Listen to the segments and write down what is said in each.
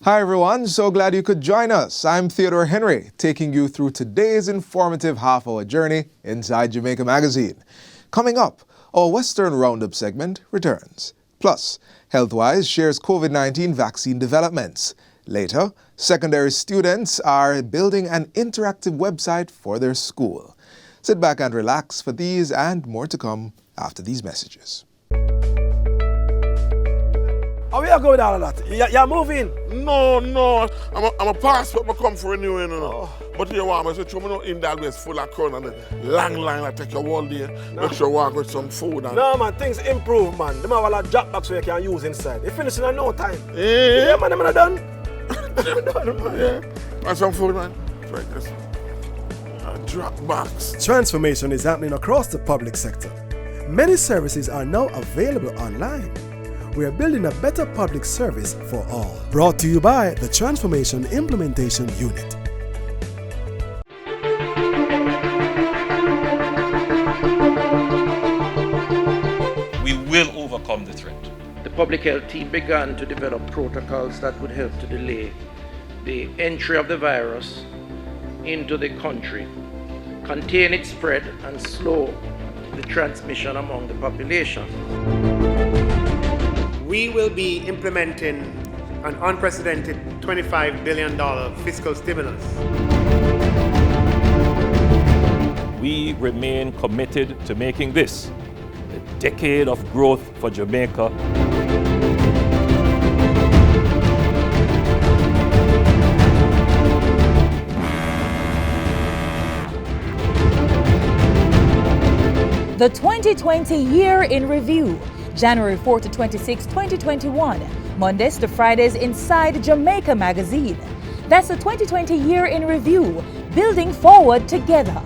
Hi everyone, so glad you could join us. I'm Theodore Henry, taking you through today's informative half-hour journey inside Jamaica Magazine. Coming up, our Western Roundup segment returns. Plus, Healthwise shares COVID-19 vaccine developments. Later, secondary students are building an interactive website for their school. Sit back and relax for these and more to come after these messages. How you go with all of that? You're moving? No. I'm a passport I come for renewing, you know. But you want me to show me no in that way full of crown and the long line I take you all day. Make sure you walk with some food and... No man, things improve man. Them have a drop box where you can use inside. They finish in no time. Yeah man, them are done. Yeah. And some food man. Like this. A drop box. Transformation is happening across the public sector. Many services are now available online. We are building a better public service for all. Brought to you by the Transformation Implementation Unit. We will overcome the threat. The public health team began to develop protocols that would help to delay the entry of the virus into the country, contain its spread, and slow the transmission among the population. We will be implementing an unprecedented $25 billion fiscal stimulus. We remain committed to making this a decade of growth for Jamaica. The 2020 Year in Review, January 4 to 26, 2021, Mondays to Fridays inside Jamaica Magazine. That's the 2020 Year in Review, building forward together.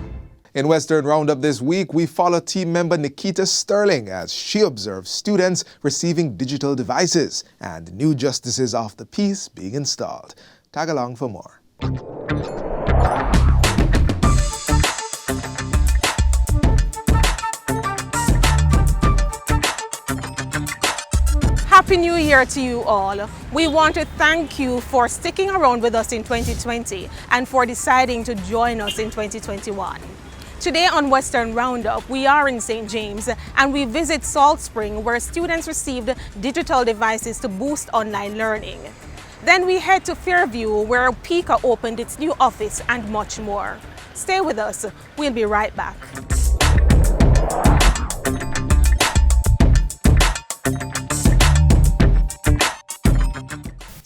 In Western Roundup this week, we follow team member Nikita Sterling as she observes students receiving digital devices and new justices of the peace being installed. Tag along for more. Happy New Year to you all. We want to thank you for sticking around with us in 2020 and for deciding to join us in 2021. Today on Western Roundup, we are in St. James and we visit Salt Spring where students received digital devices to boost online learning. Then we head to Fairview where PICA opened its new office and much more. Stay with us, we'll be right back.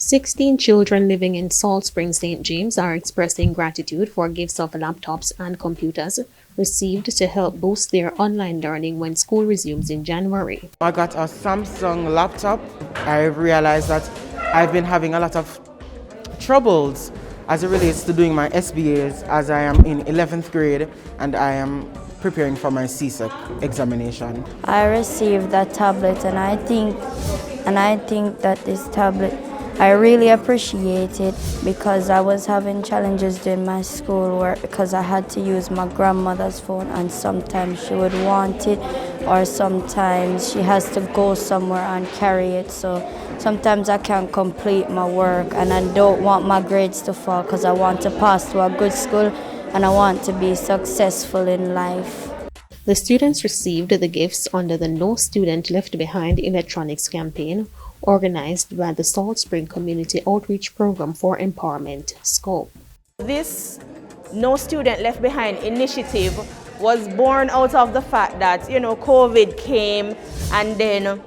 16 children living in Salt Spring, St. James are expressing gratitude for gifts of laptops and computers received to help boost their online learning when school resumes in January. I got a Samsung laptop. I realized that I've been having a lot of troubles as it relates to doing my SBAs as I am in 11th grade and I am preparing for my CSEC examination. I received that tablet and I think that this tablet, I really appreciate it because I was having challenges doing my schoolwork because I had to use my grandmother's phone and sometimes she would want it or sometimes she has to go somewhere and carry it. So sometimes I can't complete my work and I don't want my grades to fall because I want to pass to a good school and I want to be successful in life. The students received the gifts under the No Student Left Behind electronics campaign organized by the Salt Spring Community Outreach Program for Empowerment, SCOPE. This No Student Left Behind initiative was born out of the fact that, COVID came and then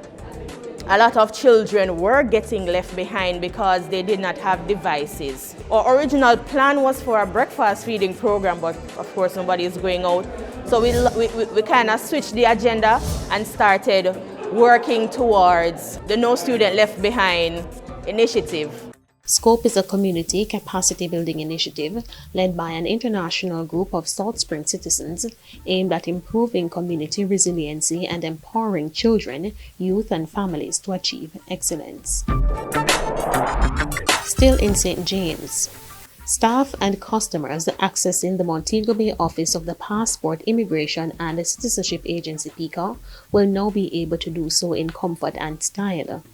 a lot of children were getting left behind because they did not have devices. Our original plan was for a breakfast feeding program, but of course nobody is going out. So we kind of switched the agenda and started working towards the No Student Left Behind initiative. SCOPE is a community capacity building initiative led by an international group of Salt Spring citizens aimed at improving community resiliency and empowering children, youth and families to achieve excellence. Still in St. James, staff and customers accessing the Montego Bay office of the Passport, Immigration and Citizenship Agency PICA will now be able to do so in comfort and style.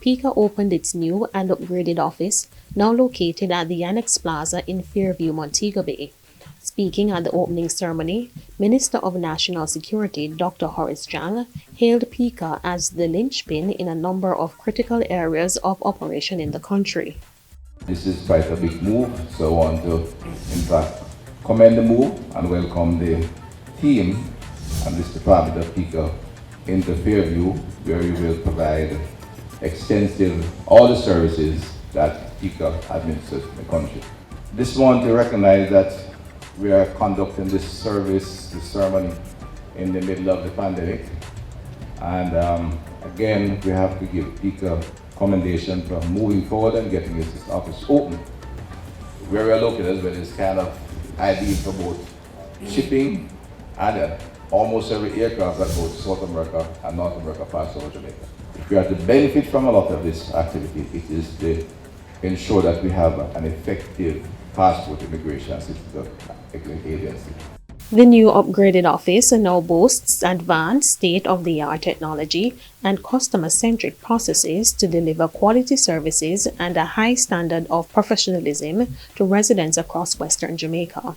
Pika opened its new and upgraded office, now located at the Annex Plaza in Fairview, Montego Bay. Speaking at the opening ceremony, Minister of National Security Dr. Horace Jang hailed Pika as the linchpin in a number of critical areas of operation in the country. This is quite a big move, so I want to, in fact, commend the move and welcome the team and this department of Pika into Fairview, where we will provide extensive all the services that Pika administers in the country. Just want to recognize that we are conducting this ceremony in the middle of the pandemic. And again, we have to give Pika commendation for moving forward and getting this office open. Where we are located is kind of ideal for both shipping and almost every aircraft that goes to South America and North America passes over Jamaica. If we are to benefit from a lot of this activity, it is to ensure that we have an effective passport immigration system agency. The new upgraded office now boasts advanced state-of-the-art technology and customer-centric processes to deliver quality services and a high standard of professionalism to residents across Western Jamaica.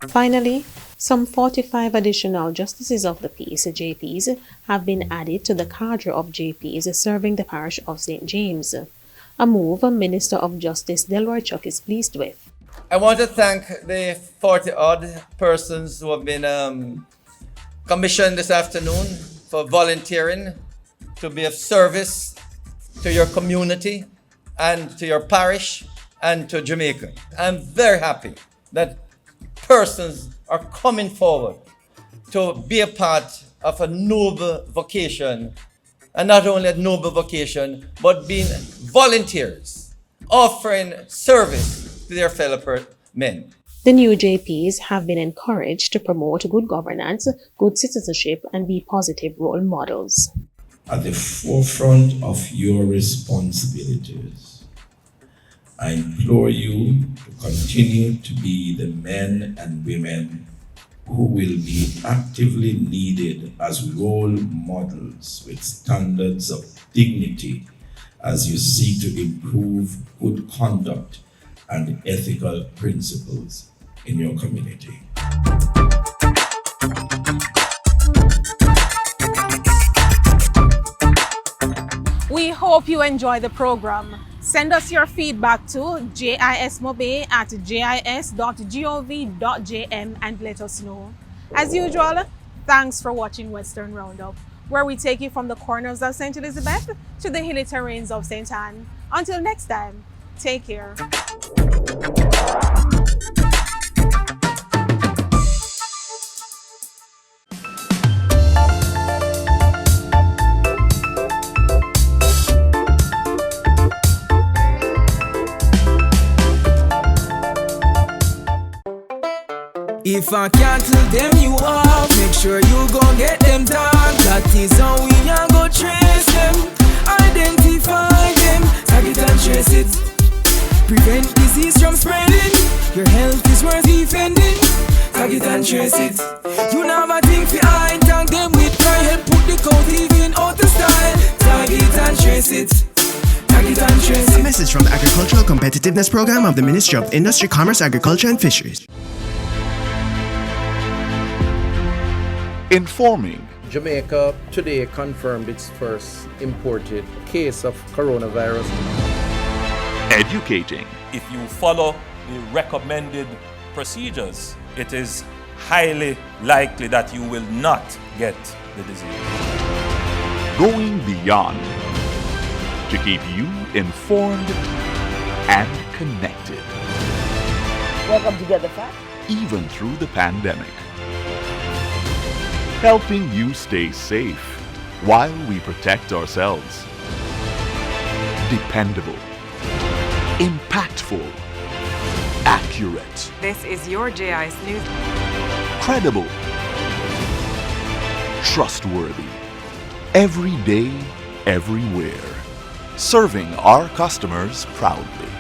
Finally, some 45 additional Justices of the Peace, JPs, have been added to the cadre of JPs serving the parish of St. James, a move Minister of Justice Delroy Chuck is pleased with. I want to thank the 40-odd persons who have been commissioned this afternoon for volunteering to be of service to your community and to your parish and to Jamaica. I'm very happy that persons are coming forward to be a part of a noble vocation, and not only a noble vocation, but being volunteers, offering service to their fellow men. The new JPs have been encouraged to promote good governance, good citizenship, and be positive role models. At the forefront of your responsibilities, I implore you to continue to be the men and women who will be actively needed as role models with standards of dignity as you seek to improve good conduct and ethical principles in your community. We hope you enjoy the program. Send us your feedback to jismobe@jis.gov.jm and let us know. As usual, thanks for watching Western Roundup, where we take you from the corners of St. Elizabeth to the hilly terrains of St. Anne. Until next time, take care. If I cancel them you off, make sure you gon' get them done. That is how we are go trace them, identify them, tag it and trace it. Prevent disease from spreading, your health is worth defending. Tag it and trace it. You know my thing for I tag them with pride, help put the code even out of style. Tag it and trace it. Tag it and trace it. A message from the Agricultural Competitiveness Program of the Ministry of Industry, Commerce, Agriculture and Fisheries. Informing. Jamaica today confirmed its first imported case of coronavirus. Educating. If you follow the recommended procedures, it is highly likely that you will not get the disease. Going beyond to keep you informed and connected. Welcome to Get the Fact. Even through the pandemic. Helping you stay safe while we protect ourselves. Dependable. Impactful. Accurate. This is your JIS News. Credible. Trustworthy. Every day, everywhere. Serving our customers proudly.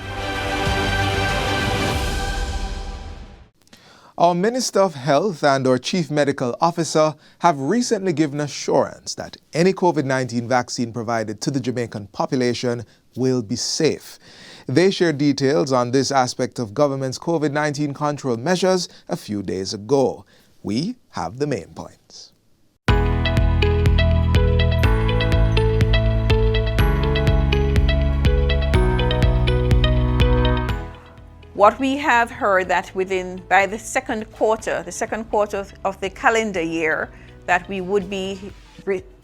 Our Minister of Health and our Chief Medical Officer have recently given assurance that any COVID-19 vaccine provided to the Jamaican population will be safe. They shared details on this aspect of government's COVID-19 control measures a few days ago. We have the main points. What we have heard that by the second quarter of the calendar year, that we would be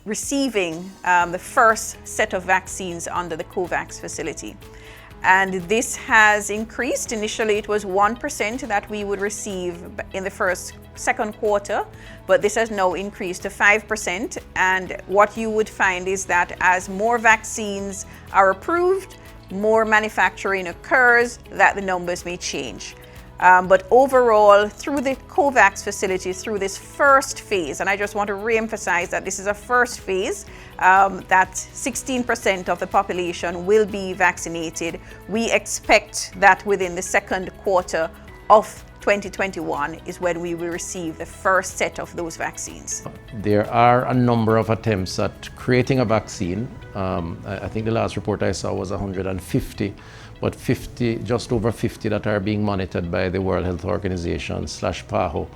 receiving the first set of vaccines under the COVAX facility. And this has increased. Initially, it was 1% that we would receive in the second quarter, but this has now increased to 5%. And what you would find is that as more vaccines are approved, more manufacturing occurs, that the numbers may change. But overall, through the COVAX facility, through this first phase, and I just want to re-emphasize that this is a first phase, that 16% of the population will be vaccinated. We expect that within the second quarter of 2021 is when we will receive the first set of those vaccines. There are a number of attempts at creating a vaccine. I think the last report I saw was 150, but just over 50 that are being monitored by the World Health Organization / PAHO.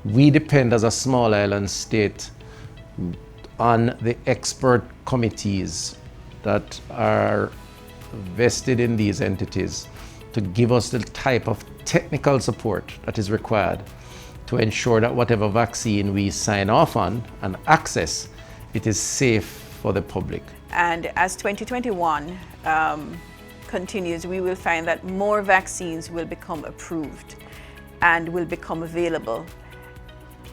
We depend as a small island state on the expert committees that are vested in these entities to give us the type of technical support that is required to ensure that whatever vaccine we sign off on and access, it is safe for the public. And as 2021 continues, we will find that more vaccines will become approved and will become available.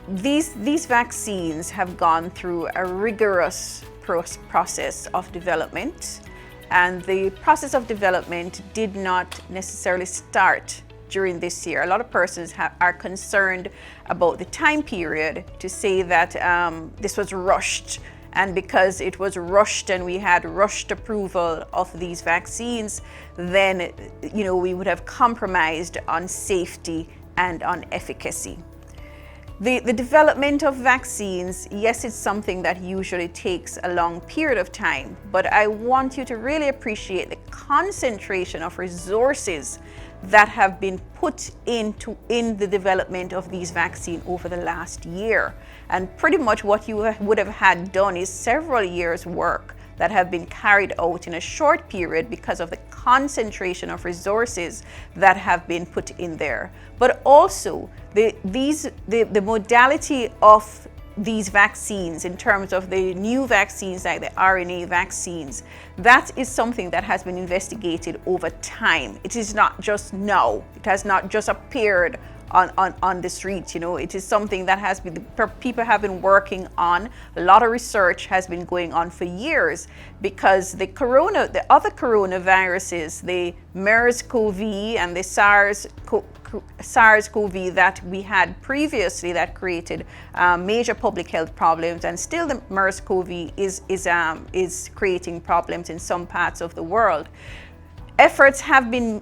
These vaccines have gone through a rigorous process of development, and the process of development did not necessarily start during this year. A lot of persons are concerned about the time period to say that this was rushed, and because it was rushed and we had rushed approval of these vaccines, then we would have compromised on safety and on efficacy. The development of vaccines, yes, it's something that usually takes a long period of time, but I want you to really appreciate the concentration of resources that have been put in the development of these vaccines over the last year. And pretty much what you would have had done is several years' work that have been carried out in a short period because of the concentration of resources that have been put in there. But also the modality of these vaccines in terms of the new vaccines like the RNA vaccines, that is something that has been investigated over time. It is not just now. It has not just appeared on the streets. It is something that people have been working on. A lot of research has been going on for years, because the other coronaviruses, the MERS-CoV and the SARS-CoV that we had previously that created major public health problems, and still the MERS-CoV is creating problems in some parts of the world. Efforts have been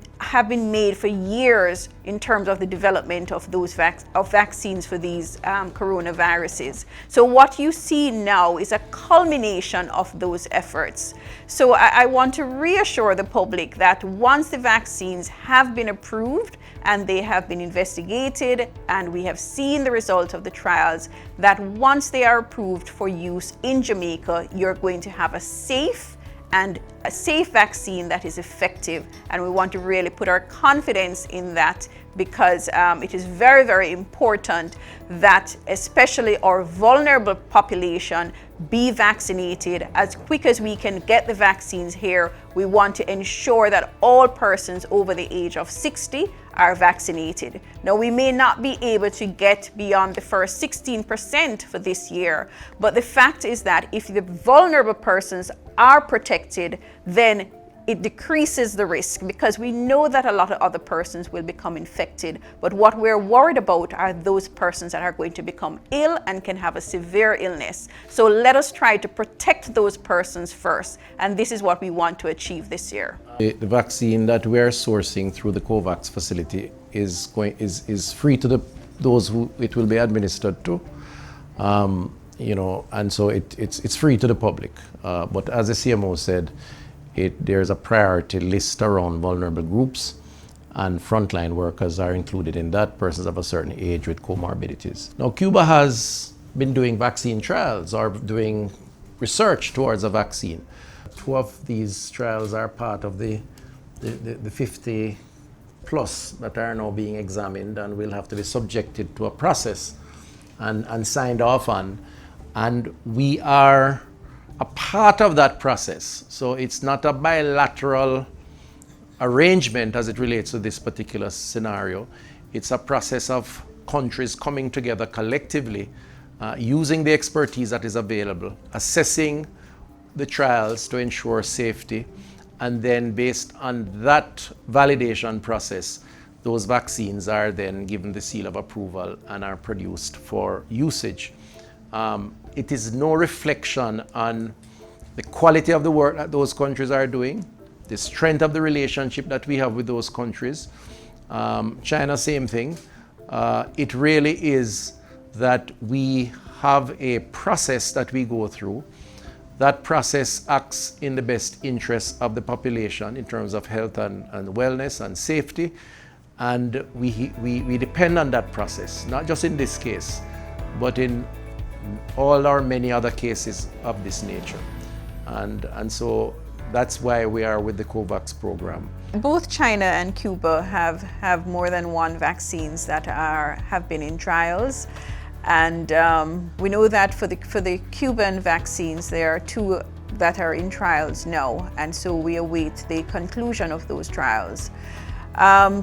made for years in terms of the development of those vaccines for these coronaviruses. So what you see now is a culmination of those efforts. So I want to reassure the public that once the vaccines have been approved and they have been investigated and we have seen the result of the trials, that once they are approved for use in Jamaica, you're going to have a safe vaccine that is effective, and we want to really put our confidence in that, because it is very, very important that especially our vulnerable population be vaccinated as quick as we can get the vaccines here. We want to ensure that all persons over the age of 60 are vaccinated. Now, we may not be able to get beyond the first 16% for this year, but the fact is that if the vulnerable persons are protected, then it decreases the risk, because we know that a lot of other persons will become infected. But what we're worried about are those persons that are going to become ill and can have a severe illness. So let us try to protect those persons first. And this is what we want to achieve this year. The vaccine that we're sourcing through the COVAX facility is free to the those who it will be administered to. And so it's free to the public. But as the CMO said, there's a priority list around vulnerable groups, and frontline workers are included in that, persons of a certain age with comorbidities. Now, Cuba has been doing vaccine trials or doing research towards a vaccine. 2 of these trials are part of the 50 plus that are now being examined and will have to be subjected to a process and signed off on. And we are a part of that process. So it's not a bilateral arrangement as it relates to this particular scenario. It's a process of countries coming together collectively, using the expertise that is available, assessing the trials to ensure safety, and then based on that validation process, those vaccines are then given the seal of approval and are produced for usage. It is no reflection on the quality of the work that those countries are doing, the strength of the relationship that we have with those countries. China, same thing. It really is that we have a process that we go through. That process acts in the best interest of the population in terms of health and wellness and safety. And we depend on that process, not just in this case, but in all our many other cases of this nature. And so that's why we are with the COVAX program. Both China and Cuba have more than one vaccines that have been in trials. And we know that for the Cuban vaccines, there are 2 that are in trials now, and so we await the conclusion of those trials.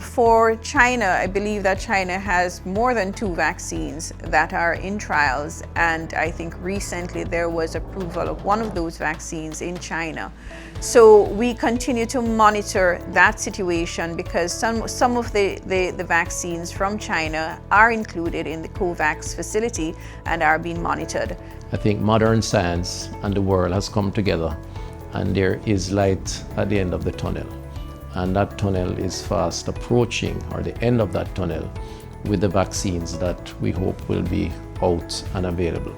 For China, I believe that China has more than 2 vaccines that are in trials, and I think recently there was approval of one of those vaccines in China. So we continue to monitor that situation because some of the vaccines from China are included in the COVAX facility and are being monitored. I think modern science and the world has come together, and there is light at the end of the tunnel. And that tunnel is fast approaching, or the end of that tunnel, with the vaccines that we hope will be out and available.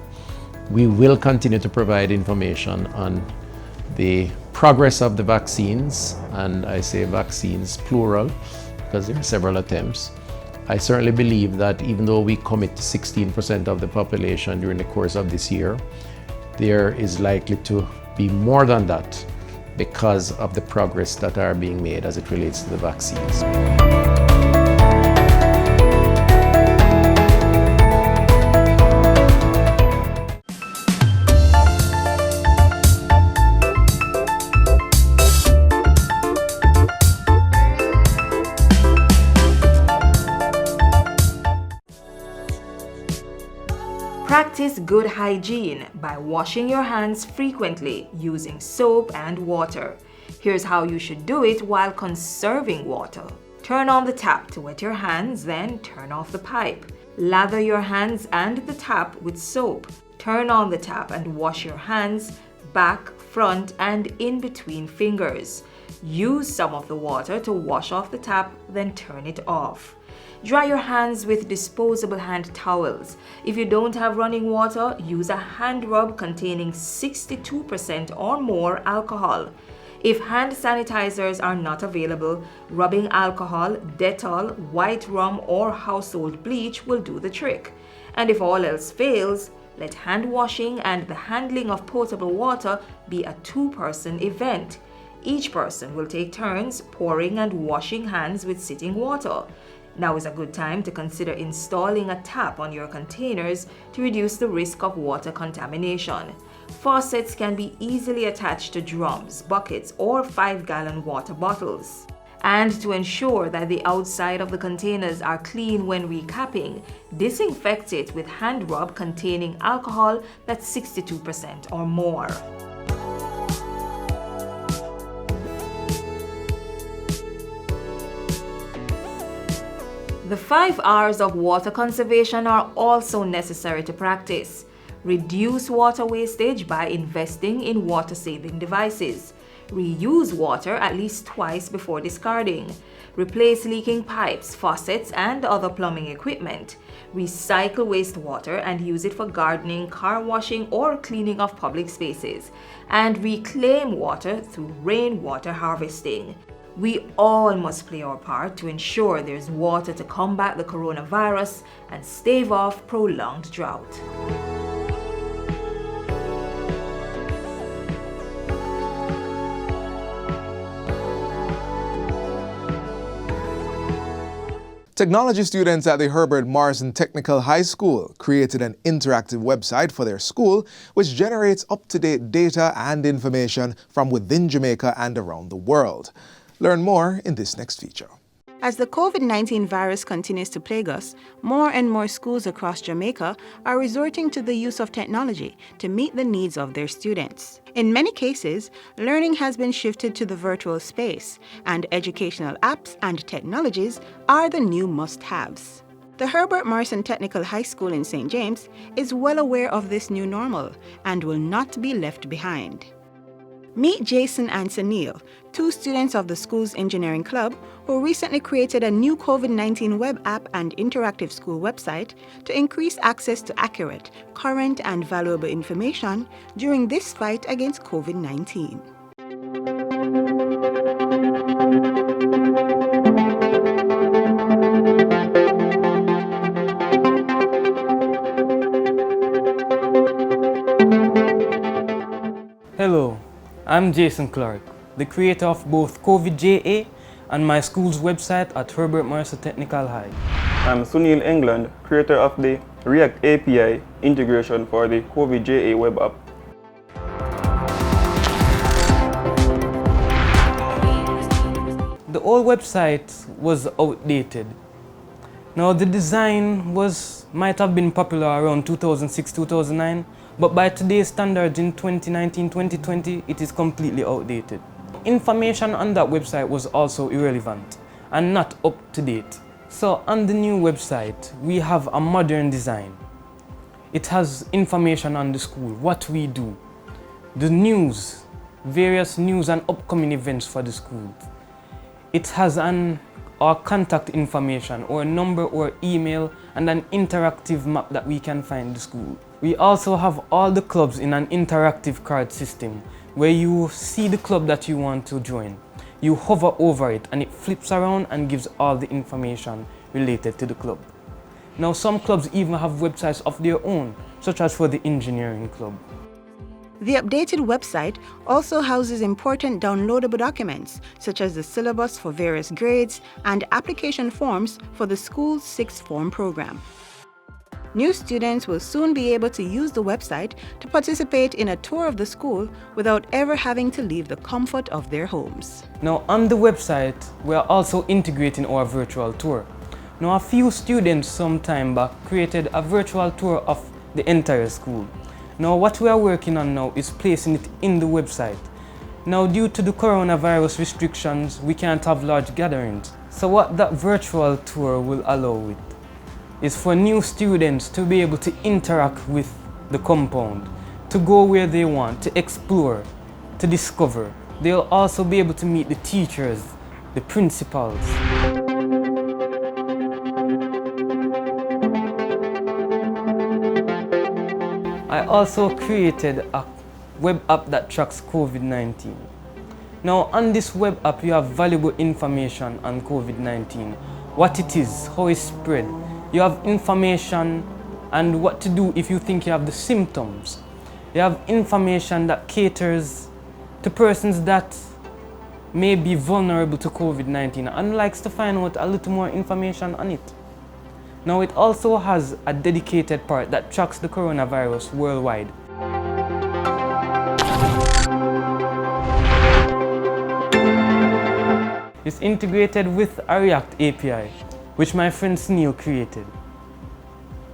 We will continue to provide information on the progress of the vaccines, and I say vaccines plural because there are several attempts. I certainly believe that even though we commit to 16% of the population during the course of this year, there is likely to be more than that because of the progress that are being made as it relates to the vaccines. Practice good hygiene by washing your hands frequently using soap and water. Here's how you should do it while conserving water. Turn on the tap to wet your hands, then turn off the pipe. Lather your hands and the tap with soap. Turn on the tap and wash your hands, back, front, and in between fingers. Use some of the water to wash off the tap, then turn it off. Dry your hands with disposable hand towels. If you don't have running water, use a hand rub containing 62% or more alcohol. If hand sanitizers are not available, rubbing alcohol, Dettol, white rum, or household bleach will do the trick. And if all else fails, let hand washing and the handling of potable water be a 2-person event. Each person will take turns pouring and washing hands with sitting water. Now is a good time to consider installing a tap on your containers to reduce the risk of water contamination. Faucets can be easily attached to drums, buckets, or 5-gallon water bottles. And to ensure that the outside of the containers are clean when recapping, disinfect it with hand rub containing alcohol that's 62% or more. The 5 R's of water conservation are also necessary to practice. Reduce water wastage by investing in water-saving devices. Reuse water at least twice before discarding. Replace leaking pipes, faucets, and other plumbing equipment. Recycle wastewater and use it for gardening, car washing, or cleaning of public spaces. And reclaim water through rainwater harvesting. We all must play our part to ensure there's water to combat the coronavirus and stave off prolonged drought. Technology students at the Herbert Morrison Technical High School created an interactive website for their school which generates up-to-date data and information from within Jamaica and around the world. Learn more in this next feature. As the COVID-19 virus continues to plague us, more and more schools across Jamaica are resorting to the use of technology to meet the needs of their students. In many cases, learning has been shifted to the virtual space, and educational apps and technologies are the new must-haves. The Herbert Morrison Technical High School in St. James is well aware of this new normal and will not be left behind. Meet Jason and Sunil, two students of the school's engineering club who recently created a new COVID-19 web app and interactive school website to increase access to accurate, current, and valuable information during this fight against COVID-19. Hello. I'm Jason Clark, the creator of both COVID-JA and my school's website at Herbert Morrison Technical High. I'm Sunil England, creator of the React API integration for the COVID-JA web app. The old website was outdated. Now the design might have been popular around 2006-2009, but by today's standards in 2019-2020, it is completely outdated. Information on that website was also irrelevant and not up to date. So on the new website, we have a modern design. It has information on the school, what we do, the news, various news and upcoming events for the school. It has our contact information, or number or email, and an interactive map that we can find the school. We also have all the clubs in an interactive card system where you see the club that you want to join. You hover over it and it flips around and gives all the information related to the club. Now some clubs even have websites of their own, such as for the engineering club. The updated website also houses important downloadable documents, such as the syllabus for various grades and application forms for the school's sixth form program. New students will soon be able to use the website to participate in a tour of the school without ever having to leave the comfort of their homes. Now on the website, we are also integrating our virtual tour. Now a few students some time back created a virtual tour of the entire school. Now what we are working on now is placing it in the website. Now due to the coronavirus restrictions, we can't have large gatherings. So what that virtual tour will allow it is for new students to be able to interact with the compound, to go where they want, to explore, to discover. They'll also be able to meet the teachers, the principals. I also created a web app that tracks COVID-19. Now on this web app you have valuable information on COVID-19, what it is, how it's spread. You have information and what to do if you think you have the symptoms. You have information that caters to persons that may be vulnerable to COVID-19 and likes to find out a little more information on it. Now it also has a dedicated part that tracks the coronavirus worldwide. It's integrated with a React API, which my friend Sunil created,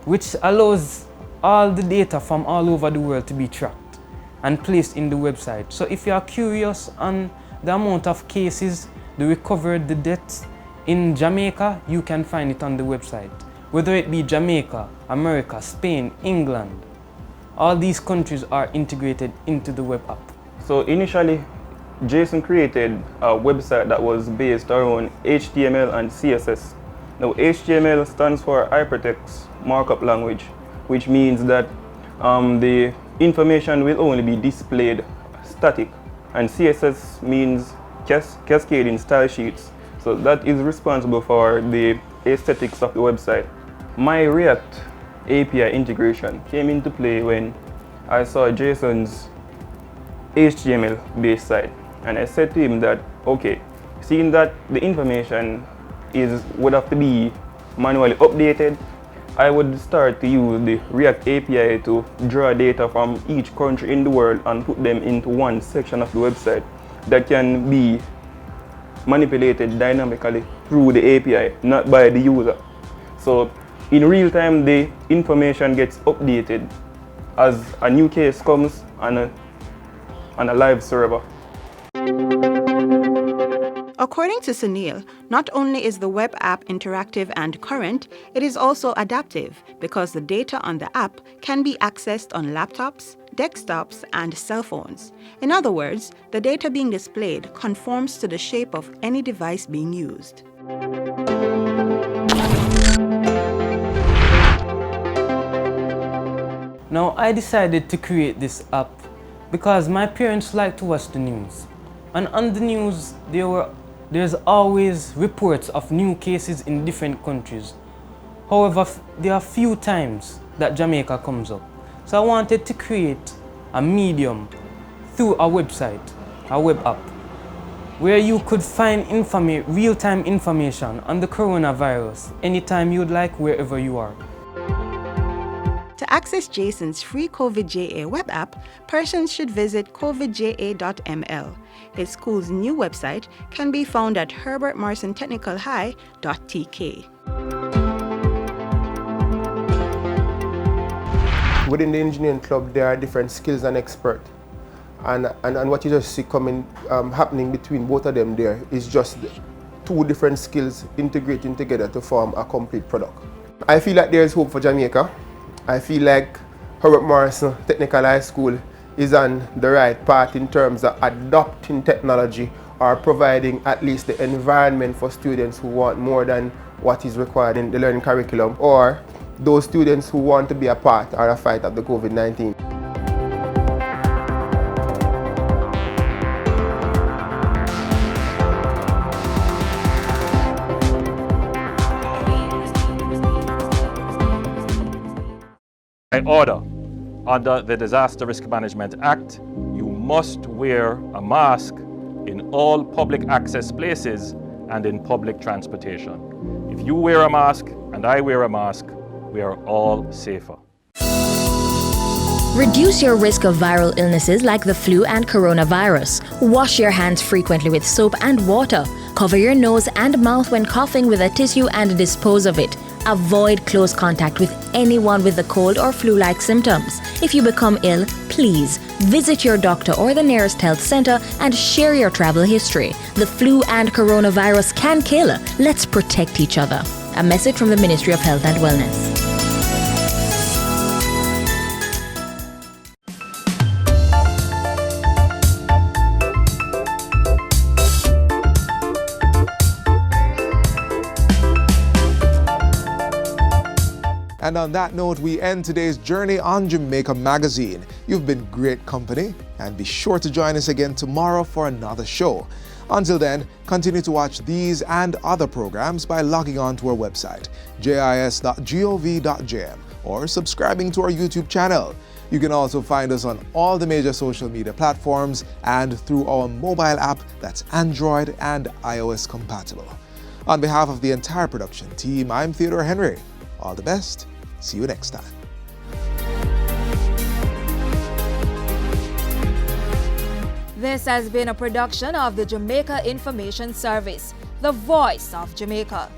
which allows all the data from all over the world to be tracked and placed in the website. So if you are curious on the amount of cases, the recovered, the deaths in Jamaica, you can find it on the website. Whether it be Jamaica, America, Spain, England, all these countries are integrated into the web app. So initially, Jason created a website that was based around HTML and CSS. Now, HTML stands for Hypertext Markup Language, which means that the information will only be displayed static, and CSS means cascading style sheets. So that is responsible for the aesthetics of the website. My React API integration came into play when I saw Jason's HTML-based site, and I said to him that, okay, seeing that the information would have to be manually updated, I would start to use the React API to draw data from each country in the world and put them into one section of the website that can be manipulated dynamically through the API, not by the user. So in real time, the information gets updated as a new case comes on a live server. According to Sunil, not only is the web app interactive and current, it is also adaptive because the data on the app can be accessed on laptops, desktops, and cell phones. In other words, the data being displayed conforms to the shape of any device being used. Now, I decided to create this app because my parents like to watch the news. And on the news, there's always reports of new cases in different countries. However, there are few times that Jamaica comes up. So I wanted to create a medium through a website, a web app, where you could find real-time information on the coronavirus anytime you'd like, wherever you are. To access Jason's free COVID-JA web app, persons should visit covidja.ml. His school's new website can be found at herbertmorsonTechnicalHigh.tk. Within the engineering club, there are different skills and experts. And what you just see happening between both of them there is just two different skills integrating together to form a complete product. I feel like there is hope for Jamaica. I feel like Herbert Morrison Technical High School is on the right path in terms of adopting technology or providing at least the environment for students who want more than what is required in the learning curriculum, or those students who want to be a part or a fight of the COVID-19. By order, under the Disaster Risk Management Act, you must wear a mask in all public access places and in public transportation. If you wear a mask and I wear a mask, we are all safer. Reduce your risk of viral illnesses like the flu and coronavirus. Wash your hands frequently with soap and water. Cover your nose and mouth when coughing with a tissue and dispose of it. Avoid close contact with anyone with a cold or flu-like symptoms. If you become ill, please visit your doctor or the nearest health center and share your travel history. The flu and coronavirus can kill. Let's protect each other. A message from the Ministry of Health and Wellness. And on that note, we end today's journey on Jamaica Magazine. You've been great company, and be sure to join us again tomorrow for another show. Until then, continue to watch these and other programs by logging on to our website, jis.gov.jm, or subscribing to our YouTube channel. You can also find us on all the major social media platforms and through our mobile app that's Android and iOS compatible. On behalf of the entire production team, I'm Theodore Henry. All the best. See you next time. This has been a production of the Jamaica Information Service, the voice of Jamaica.